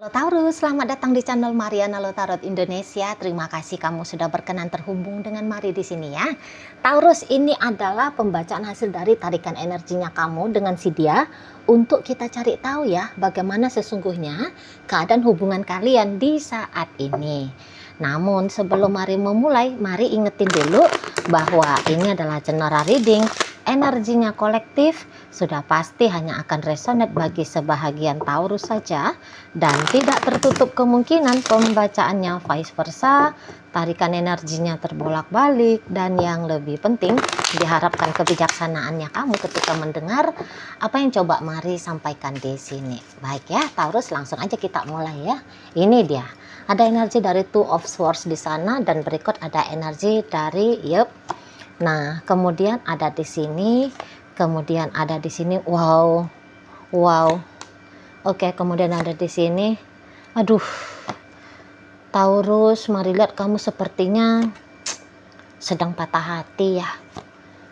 Halo Taurus, selamat datang di channel Mariana Tarot Indonesia. Terima kasih kamu sudah berkenan terhubung dengan Mari di sini ya. Taurus, ini adalah pembacaan hasil dari tarikan energinya kamu dengan si dia untuk kita cari tahu ya bagaimana sesungguhnya keadaan hubungan kalian di saat ini. Namun sebelum Mari memulai, Mari ingetin dulu bahwa ini adalah general reading. Energinya kolektif sudah pasti hanya akan resonate bagi sebahagian Taurus saja dan tidak tertutup kemungkinan pembacaannya vice versa, tarikan energinya terbolak-balik, dan yang lebih penting diharapkan kebijaksanaannya kamu ketika mendengar apa yang coba Mari sampaikan di sini. Baik ya Taurus, langsung aja kita mulai ya. Ini dia. Ada energi dari Two of Swords di sana dan berikut ada energi dari Nah, kemudian ada di sini, kemudian ada di sini. Wow. Oke, kemudian ada di sini. Aduh. Taurus, Mari lihat kamu sepertinya sedang patah hati ya.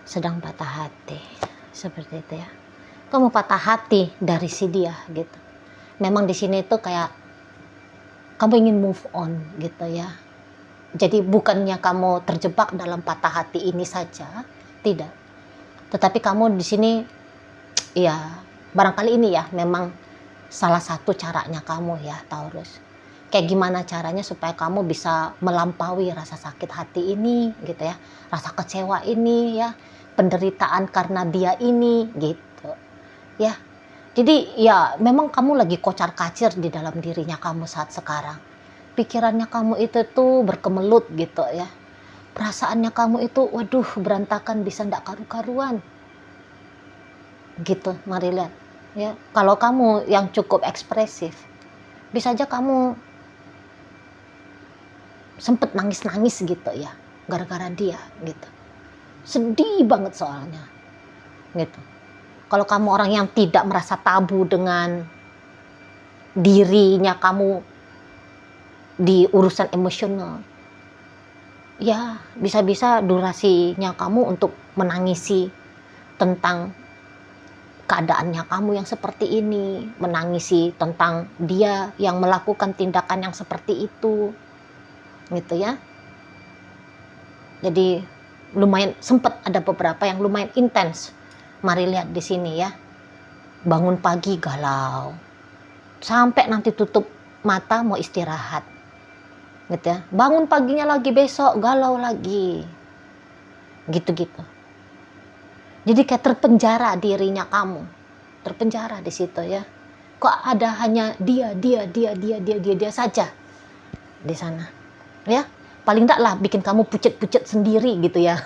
Sedang patah hati. Seperti itu ya. Kamu patah hati dari si dia gitu. Memang di sini tuh kayak kamu ingin move on gitu ya. Jadi bukannya kamu terjebak dalam patah hati ini saja, tidak. Tetapi kamu di sini, ya barangkali ini ya memang salah satu caranya kamu ya Taurus. Kayak gimana caranya supaya kamu bisa melampaui rasa sakit hati ini gitu ya, rasa kecewa ini ya, penderitaan karena dia ini gitu ya. Jadi ya memang kamu lagi kocar kacir di dalam dirinya kamu saat sekarang. Pikirannya kamu itu tuh berkemelut gitu ya. Perasaannya kamu itu waduh berantakan, bisa ndak karu-karuan. Gitu, Mari lihat. Ya, kalau kamu yang cukup ekspresif, bisa aja kamu sempet nangis-nangis gitu ya, gara-gara dia gitu. Sedih banget soalnya. Gitu. Kalau kamu orang yang tidak merasa tabu dengan dirinya kamu di urusan emosional, ya bisa-bisa durasinya kamu untuk menangisi tentang keadaannya kamu yang seperti ini, menangisi tentang dia yang melakukan tindakan yang seperti itu gitu ya. Jadi lumayan sempat ada beberapa yang lumayan intens. Mari lihat di sini ya. Bangun pagi galau, sampai nanti tutup mata mau istirahat gitu ya. Bangun paginya lagi besok galau lagi gitu-gitu. Jadi kayak terpenjara dirinya kamu, terpenjara di situ ya. Kok ada hanya dia saja di sana ya. Paling enggak lah bikin kamu pucet-pucet sendiri gitu ya.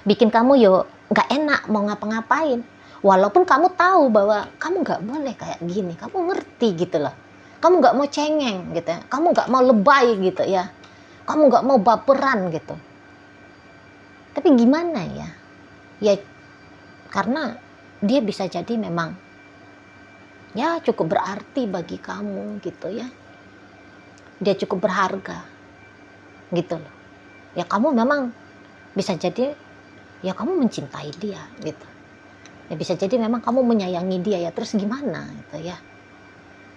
Bikin kamu nggak enak mau ngapa-ngapain, walaupun kamu tahu bahwa kamu nggak boleh kayak gini, kamu ngerti gitu loh. Kamu nggak mau cengeng gitu ya, kamu nggak mau lebay gitu ya, kamu nggak mau baperan gitu. Tapi gimana ya? Ya karena dia bisa jadi memang ya cukup berarti bagi kamu gitu ya. Dia cukup berharga gitu loh. Ya kamu memang bisa jadi ya kamu mencintai dia gitu. Ya bisa jadi memang kamu menyayangi dia ya, terus gimana gitu ya.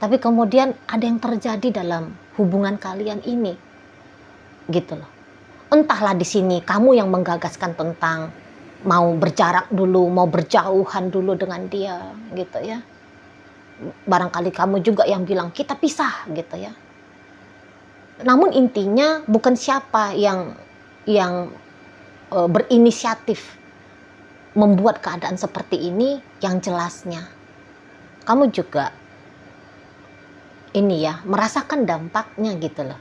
Tapi kemudian ada yang terjadi dalam hubungan kalian ini, gitu loh. Entahlah di sini kamu yang menggagaskan tentang mau berjarak dulu, mau berjauhan dulu dengan dia, gitu ya. Barangkali kamu juga yang bilang kita pisah, gitu ya. Namun intinya bukan siapa yang berinisiatif membuat keadaan seperti ini yang jelasnya. Kamu juga ini ya, merasakan dampaknya gitu loh.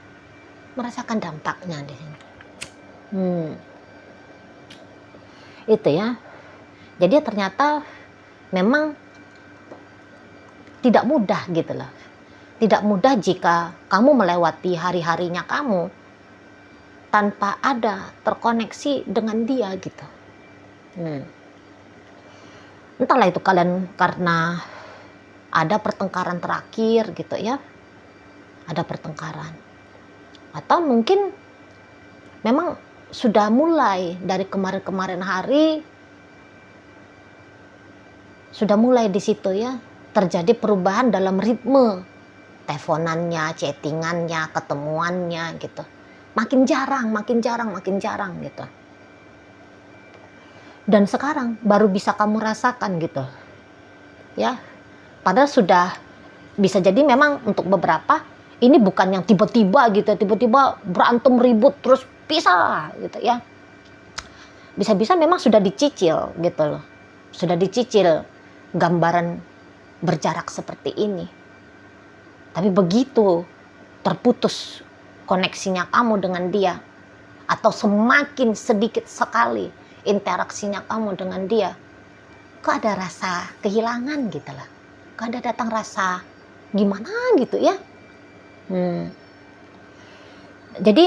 Merasakan dampaknya di sini. Itu ya. Jadi ternyata memang tidak mudah gitu loh. Tidak mudah jika kamu melewati hari-harinya kamu tanpa ada terkoneksi dengan dia gitu. Entahlah itu kalian karena ada pertengkaran terakhir gitu ya, ada pertengkaran, atau mungkin memang sudah mulai dari kemarin-kemarin hari, sudah mulai di situ ya terjadi perubahan dalam ritme teleponannya, chattingannya, ketemuannya gitu. Makin jarang gitu. Dan sekarang baru bisa kamu rasakan gitu. Ya, padahal sudah bisa jadi memang untuk beberapa ini bukan yang tiba-tiba gitu, tiba-tiba berantem ribut terus pisah gitu ya. Bisa-bisa memang sudah dicicil gitu loh. Sudah dicicil gambaran berjarak seperti ini. Tapi begitu terputus koneksinya kamu dengan dia, atau semakin sedikit sekali interaksinya kamu dengan dia, kok ada rasa kehilangan gitu lah. Kok ada datang rasa gimana gitu ya. Jadi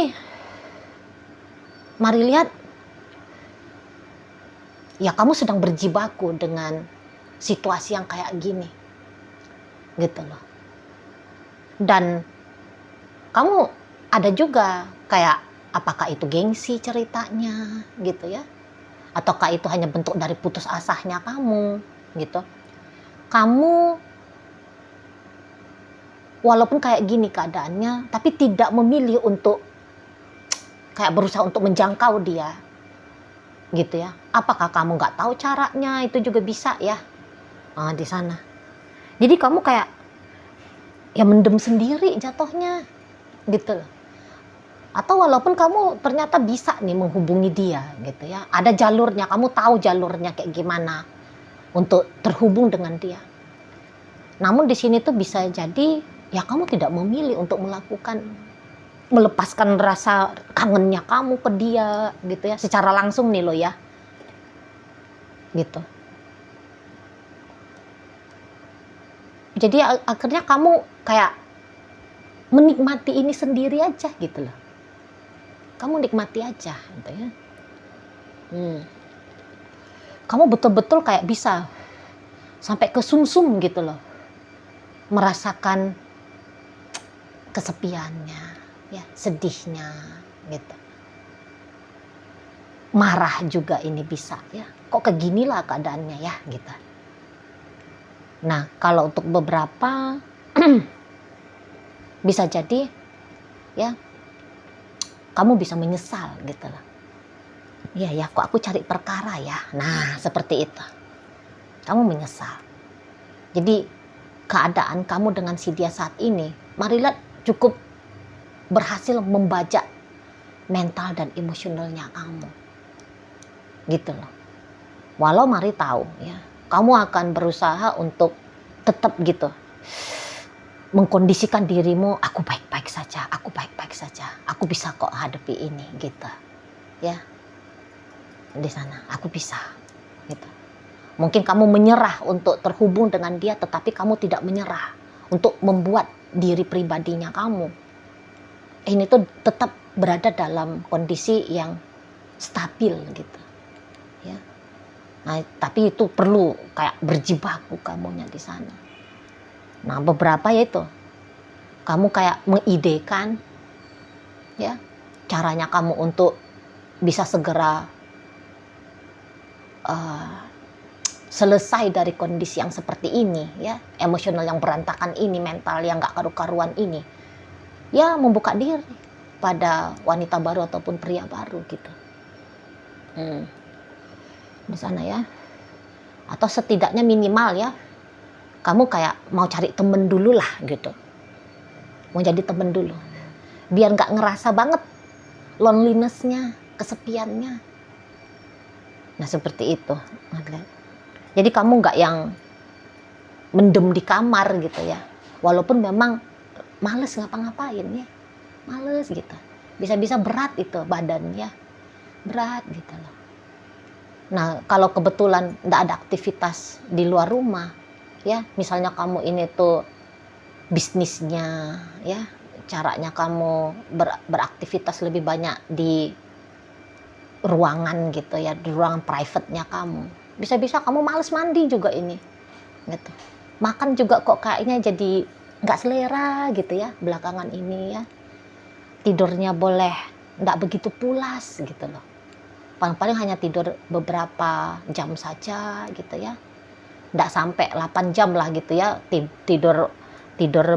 mari lihat, ya kamu sedang berjibaku dengan situasi yang kayak gini gitu loh. Dan kamu ada juga kayak, apakah itu gengsi ceritanya gitu ya, ataukah itu hanya bentuk dari putus asahnya kamu gitu. Kamu walaupun kayak gini keadaannya, tapi tidak memilih untuk kayak berusaha untuk menjangkau dia gitu ya. Apakah kamu nggak tahu caranya? Itu juga bisa ya di sana. Jadi kamu kayak ya mendem sendiri jatuhnya gitu loh. Atau walaupun kamu ternyata bisa nih menghubungi dia gitu ya, ada jalurnya, kamu tahu jalurnya kayak gimana untuk terhubung dengan dia. Namun di sini tuh bisa jadi ya kamu tidak memilih untuk melepaskan rasa kangennya kamu ke dia gitu ya, secara langsung nih lo ya gitu. Jadi akhirnya kamu kayak menikmati ini sendiri aja gitu loh. Kamu nikmati aja gitu ya. Kamu betul-betul kayak bisa sampai ke sumsum gitu loh, merasakan kesepiannya ya, sedihnya gitu. Marah juga ini bisa ya, kok keginilah keadaannya ya gitu. Nah kalau untuk beberapa bisa jadi ya kamu bisa menyesal gitu loh. Iya ya, kok aku cari perkara ya. Nah seperti itu, kamu menyesal. Jadi keadaan kamu dengan si dia saat ini, marilah cukup berhasil membajak mental dan emosionalnya kamu gitu loh. Walau mari tahu ya, kamu akan berusaha untuk tetap gitu mengkondisikan dirimu, aku baik-baik saja, aku bisa kok hadapi ini gitu ya. Di sana aku bisa gitu. Mungkin kamu menyerah untuk terhubung dengan dia, tetapi kamu tidak menyerah untuk membuat diri pribadinya kamu ini tuh tetap berada dalam kondisi yang stabil gitu ya. Nah tapi itu perlu kayak berjibaku kamunya di sana. Nah beberapa yaitu kamu kayak mengidekan ya caranya kamu untuk bisa segera selesai dari kondisi yang seperti ini ya, emosional yang berantakan ini, mental yang gak karu-karuan ini ya, membuka diri pada wanita baru ataupun pria baru gitu di sana ya. Atau setidaknya minimal ya, kamu kayak mau cari temen dulu lah gitu, mau jadi temen dulu biar gak ngerasa banget loneliness-nya, kesepiannya. Nah seperti itu. Jadi kamu gak yang mendem di kamar gitu ya, walaupun memang males ngapa-ngapain ya, males gitu, bisa-bisa berat itu badannya, berat gitu loh. Nah kalau kebetulan gak ada aktivitas di luar rumah ya, misalnya kamu ini tuh bisnisnya ya, caranya kamu beraktivitas lebih banyak di ruangan gitu ya, di ruangan private-nya kamu, bisa-bisa kamu males mandi juga ini gitu. Makan juga kok kayaknya jadi nggak selera gitu ya belakangan ini ya. Tidurnya boleh nggak begitu pulas gitu loh, paling-paling hanya tidur beberapa jam saja gitu ya, nggak sampai 8 jam lah gitu ya, tidur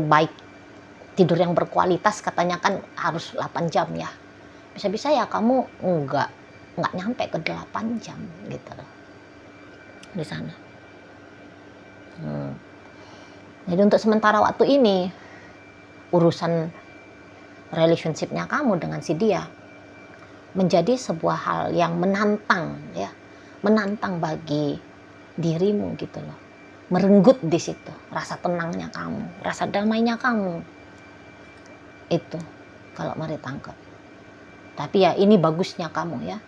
baik tidur yang berkualitas katanya kan harus 8 jam ya. Bisa-bisa ya kamu nggak nyampe ke 8 jam gitu loh di sana. Jadi untuk sementara waktu ini urusan relationship-nya kamu dengan si dia menjadi sebuah hal yang menantang ya, menantang bagi dirimu gitu loh. Merenggut di situ rasa tenangnya kamu, rasa damainya kamu. Itu kalau mari tangkap. Tapi ya ini bagusnya kamu ya.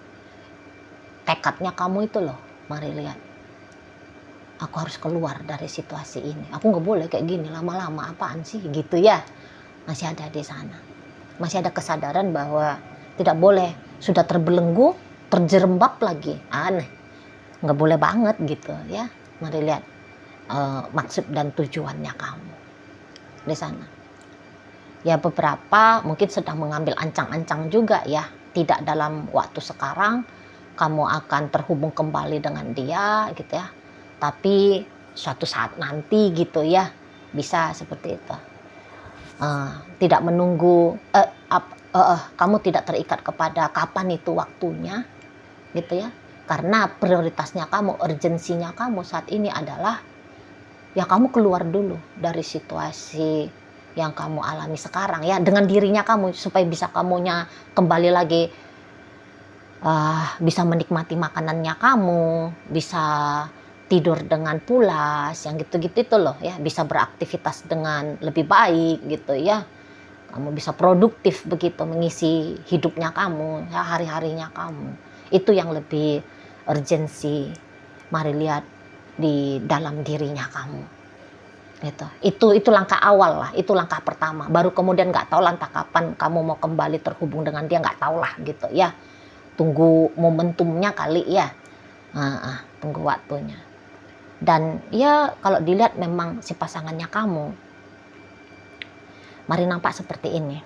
Tekadnya kamu itu loh, mari lihat. Aku harus keluar dari situasi ini. Aku nggak boleh kayak gini lama-lama, apaan sih gitu ya. Masih ada di sana. Masih ada kesadaran bahwa tidak boleh, sudah terbelenggu, terjerembab lagi. Aneh. Nggak boleh banget gitu ya. Mari lihat maksud dan tujuannya kamu di sana. Ya beberapa mungkin sedang mengambil ancang-ancang juga ya. Tidak dalam waktu sekarang kamu akan terhubung kembali dengan dia gitu ya. Tapi suatu saat nanti gitu ya, bisa seperti itu. Tidak menunggu, kamu tidak terikat kepada kapan itu waktunya, gitu ya. Karena prioritasnya kamu, urgensinya kamu saat ini adalah ya kamu keluar dulu dari situasi yang kamu alami sekarang ya, dengan dirinya kamu supaya bisa kamunya kembali lagi, bisa menikmati makanannya kamu, bisa tidur dengan pulas, yang gitu-gitu itu loh ya, bisa beraktivitas dengan lebih baik gitu ya. Kamu bisa produktif begitu mengisi hidupnya kamu, ya hari-harinya kamu. Itu yang lebih urgensi. Mari lihat di dalam dirinya kamu. Itu langkah awal lah, itu langkah pertama. Baru kemudian nggak tahu langkah kapan kamu mau kembali terhubung dengan dia, nggak tahu lah gitu ya. Tunggu momentumnya kali ya. Tunggu waktunya. Dan ya kalau dilihat memang si pasangannya kamu, mari nampak seperti ini.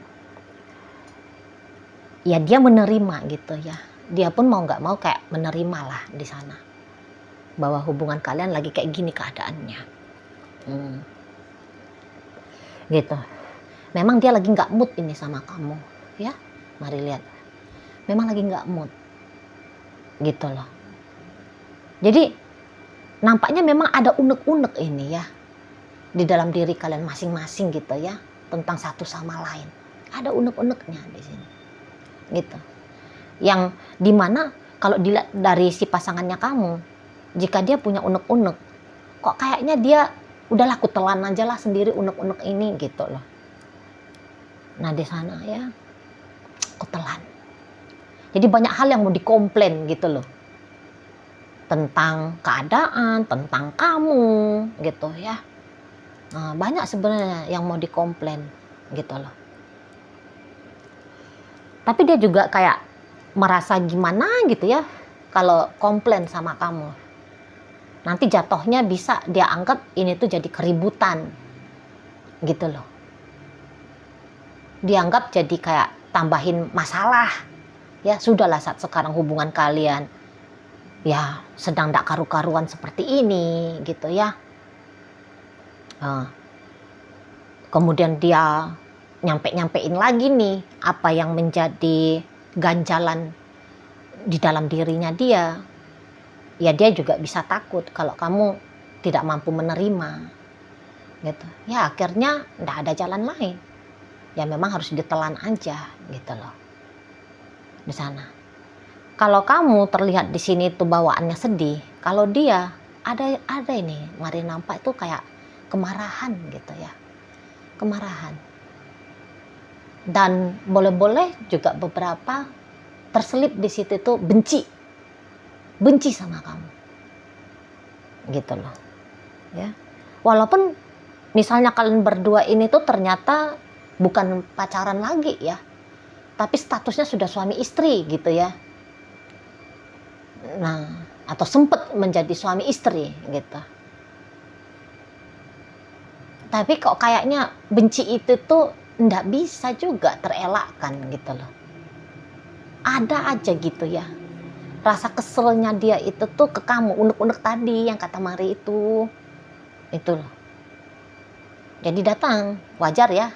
Ya dia menerima gitu ya. Dia pun mau nggak mau kayak menerima lah di sana. Bahwa hubungan kalian lagi kayak gini keadaannya. Gitu. Memang dia lagi nggak mood ini sama kamu. Ya, mari lihat. Memang lagi nggak mood. Gitu loh. Jadi nampaknya memang ada unek-unek ini ya di dalam diri kalian masing-masing gitu ya, tentang satu sama lain. Ada unek-uneknya di sini. Gitu. Yang dimana kalau dilihat dari si pasangannya kamu, jika dia punya unek-unek, kok kayaknya dia udahlah aku telan aja lah sendiri unek-unek ini gitu loh. Nah di sana ya, aku telan. Jadi banyak hal yang mau dikomplain gitu loh. Tentang keadaan, tentang kamu gitu ya. Banyak sebenarnya yang mau dikomplain gitu loh. Tapi dia juga kayak merasa gimana gitu ya kalau komplain sama kamu. Nanti jatuhnya bisa dia anggap ini tuh jadi keributan gitu loh. Dianggap jadi kayak tambahin masalah. Ya sudahlah saat sekarang hubungan kalian ya sedang tidak karu-karuan seperti ini gitu ya. Kemudian dia nyampein lagi nih apa yang menjadi ganjalan di dalam dirinya dia. Ya dia juga bisa takut kalau kamu tidak mampu menerima gitu. Ya akhirnya tidak ada jalan lain. Ya memang harus ditelan aja gitu loh. Di sana. Kalau kamu terlihat di sini tuh bawaannya sedih, kalau dia ada ini, mari nampak itu kayak kemarahan gitu ya. Kemarahan. Dan boleh-boleh juga beberapa terselip di situ tuh benci. Benci sama kamu. Gitu loh. Ya. Walaupun misalnya kalian berdua ini tuh ternyata bukan pacaran lagi ya. Tapi statusnya sudah suami istri gitu ya. Nah, atau sempat menjadi suami istri gitu. Tapi kok kayaknya benci itu tuh ndak bisa juga terelakkan gitu loh. Ada aja gitu ya. Rasa keselnya dia itu tuh ke kamu, unek-unek tadi yang kata Mari itu loh. Jadi datang, wajar ya.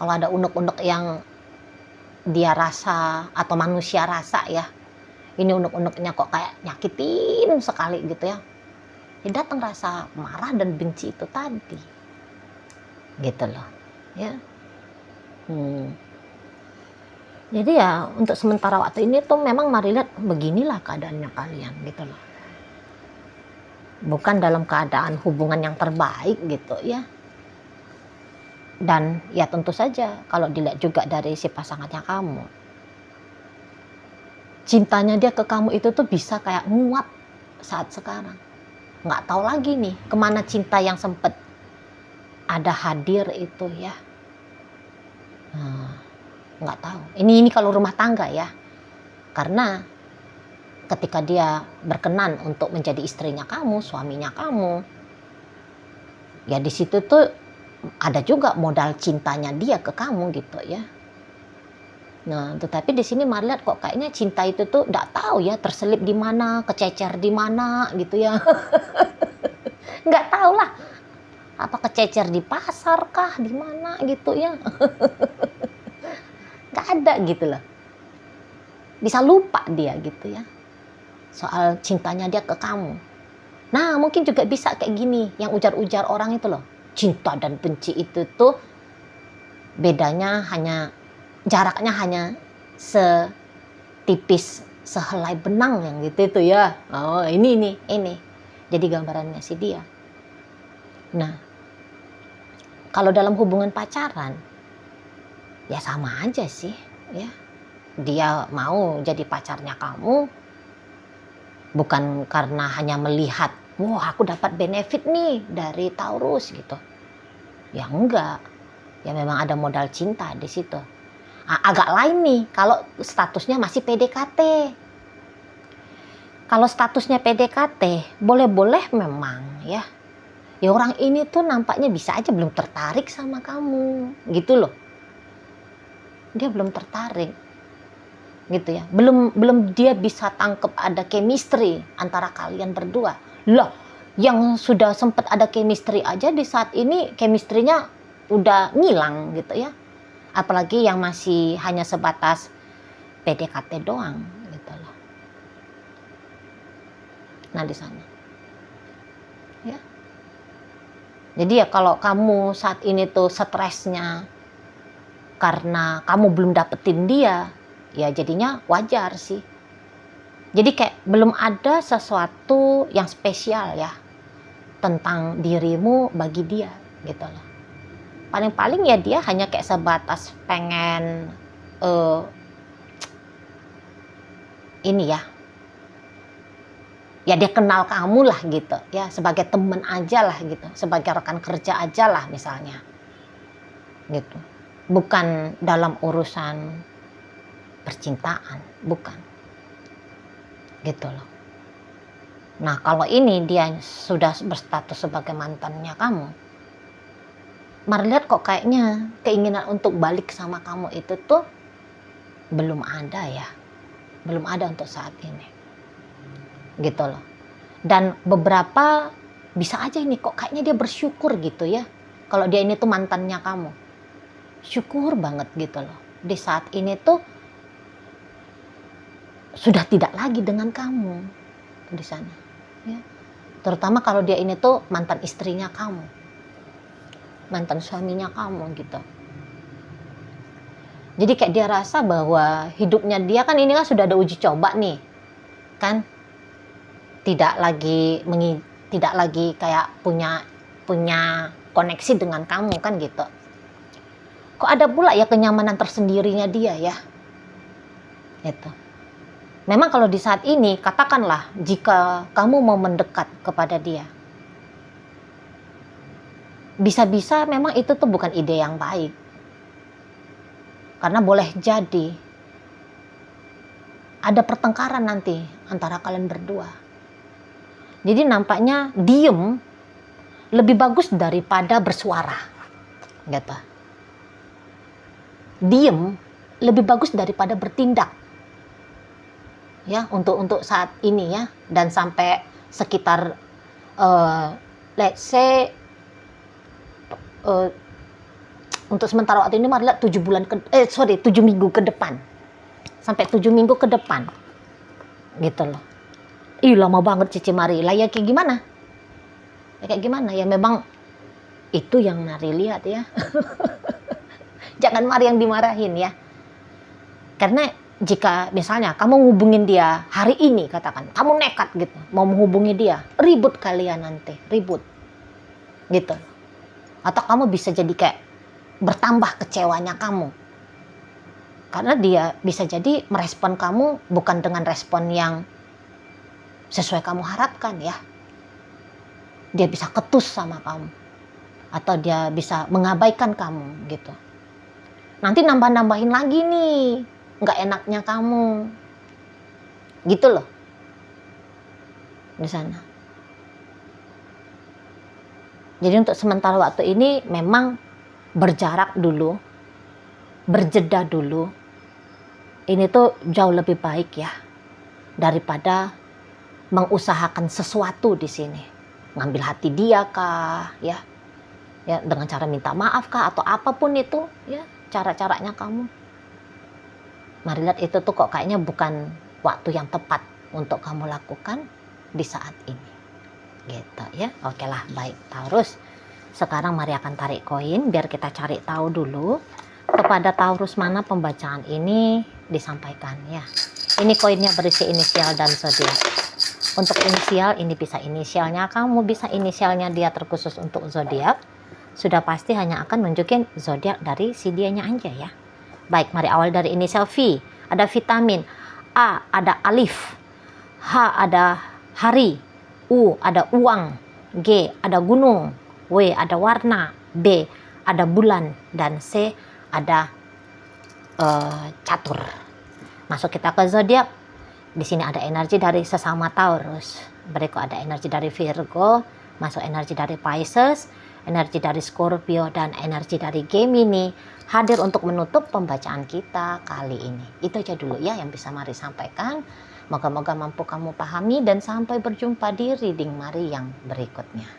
Kalau ada unek-unek yang dia rasa atau manusia rasa ya, ini unek-uneknya kok kayak nyakitin sekali gitu ya, ya datang rasa marah dan benci itu tadi, gitu loh ya. Jadi ya untuk sementara waktu ini tuh memang mari lihat beginilah keadaannya kalian gitu loh. Bukan dalam keadaan hubungan yang terbaik gitu ya. Dan ya tentu saja kalau dilihat juga dari si pasangannya kamu, cintanya dia ke kamu itu tuh bisa kayak nguap saat sekarang. Nggak tahu lagi nih kemana cinta yang sempet ada hadir itu ya. Nggak tahu. Ini kalau rumah tangga ya. Karena ketika dia berkenan untuk menjadi istrinya kamu, suaminya kamu, ya di situ tuh ada juga modal cintanya dia ke kamu gitu ya. Nah, tetapi di sini mari lihat kok kayaknya cinta itu tuh nggak tahu ya terselip di mana, kececer di mana gitu ya. Nggak tahu lah. Apa kececer di pasar kah, di mana gitu ya. Nggak ada gitu loh. Bisa lupa dia gitu ya. Soal cintanya dia ke kamu. Nah, mungkin juga bisa kayak gini, yang ujar-ujar orang itu loh. Cinta dan benci itu tuh bedanya hanya, jaraknya hanya setipis sehelai benang yang gitu itu ya. Oh, ini. Jadi gambarannya si dia. Nah, kalau dalam hubungan pacaran, ya sama aja sih ya. Dia mau jadi pacarnya kamu bukan karena hanya melihat, wah aku dapat benefit nih dari Taurus gitu. Ya enggak. Ya memang ada modal cinta di situ. Agak lain nih kalau statusnya masih PDKT. Kalau statusnya PDKT, boleh-boleh memang ya. Ya orang ini tuh nampaknya bisa aja belum tertarik sama kamu, gitu loh. Dia belum tertarik. Gitu ya. Belum dia bisa tangkep ada chemistry antara kalian berdua. Loh, yang sudah sempat ada chemistry aja di saat ini chemistry-nya udah ngilang gitu ya. Apalagi yang masih hanya sebatas PDKT doang gitu loh. Nah di sana. Ya. Jadi ya kalau kamu saat ini tuh stresnya karena kamu belum dapetin dia, ya jadinya wajar sih. Jadi kayak belum ada sesuatu yang spesial ya tentang dirimu bagi dia gitu loh. Paling-paling ya dia hanya kayak sebatas pengen ini ya. Ya dia kenal kamu lah gitu ya, sebagai temen aja lah gitu, sebagai rekan kerja aja lah misalnya. Gitu. Bukan dalam urusan percintaan, bukan. Gitu loh. Nah, kalau ini dia sudah berstatus sebagai mantannya kamu, mari lihat kok kayaknya keinginan untuk balik sama kamu itu tuh belum ada ya. Belum ada untuk saat ini. Gitu loh. Dan beberapa bisa aja ini kok kayaknya dia bersyukur gitu ya. Kalau dia ini tuh mantannya kamu. Syukur banget gitu loh. Di saat ini tuh sudah tidak lagi dengan kamu di sana. Ya. Terutama kalau dia ini tuh mantan istrinya kamu. Mantan suaminya kamu gitu. Jadi kayak dia rasa bahwa hidupnya dia kan ini kan sudah ada uji coba nih. Kan? Tidak lagi kayak punya koneksi dengan kamu kan gitu. Kok ada pula ya kenyamanan tersendirinya dia ya. Gitu. Memang kalau di saat ini katakanlah jika kamu mau mendekat kepada dia, bisa-bisa memang itu tuh bukan ide yang baik. Karena boleh jadi ada pertengkaran nanti antara kalian berdua. Jadi nampaknya diem lebih bagus daripada bersuara. Gitu. Diem lebih bagus daripada bertindak. Ya, untuk saat ini ya, dan sampai sekitar let's say Untuk sementara waktu ini mari lihat 7 minggu ke depan. Sampai 7 minggu ke depan. Gitu loh. Ih, lama banget Cici Mari. Lah ya kayak gimana? Ya kayak gimana? Ya memang itu yang Mari lihat ya. Jangan Mari yang dimarahin ya. Karena jika misalnya kamu hubungin dia hari ini, katakan kamu nekat gitu mau menghubungi dia, ribut kalian nanti, ribut gitu. Atau kamu bisa jadi kayak bertambah kecewanya kamu, karena dia bisa jadi merespon kamu bukan dengan respon yang sesuai kamu harapkan ya. Dia bisa ketus sama kamu, atau dia bisa mengabaikan kamu gitu. Nanti nambah-nambahin lagi nih nggak enaknya kamu, gitu loh di sana. Jadi untuk sementara waktu ini memang berjarak dulu, berjeda dulu. Ini tuh jauh lebih baik ya daripada mengusahakan sesuatu di sini, ngambil hati dia kah, ya dengan cara minta maaf kah atau apapun itu ya cara-caranya kamu. Mari lihat itu tuh kok kayaknya bukan waktu yang tepat untuk kamu lakukan di saat ini. Gitu ya. Oke lah, baik Taurus. Sekarang mari akan tarik koin biar kita cari tahu dulu kepada Taurus mana pembacaan ini disampaikan ya. Ini koinnya berisi inisial dan zodiak. Untuk inisial ini bisa inisialnya kamu, bisa inisialnya dia terkhusus untuk zodiak. Sudah pasti hanya akan nunjukin zodiak dari si dianya aja ya. Baik, mari awal dari inisial V. Ada vitamin. A ada alif. H ada hari. U ada uang. G ada gunung. W ada warna. B ada bulan. Dan C ada catur. Masuk kita ke zodiak. Di sini ada energi dari sesama Taurus. Berikut ada energi dari Virgo. Masuk energi dari Pisces. Energi dari Scorpio dan energi dari Gemini hadir untuk menutup pembacaan kita kali ini. Itu aja dulu ya yang bisa Mari sampaikan. Moga-moga mampu kamu pahami dan sampai berjumpa di reading Mari yang berikutnya.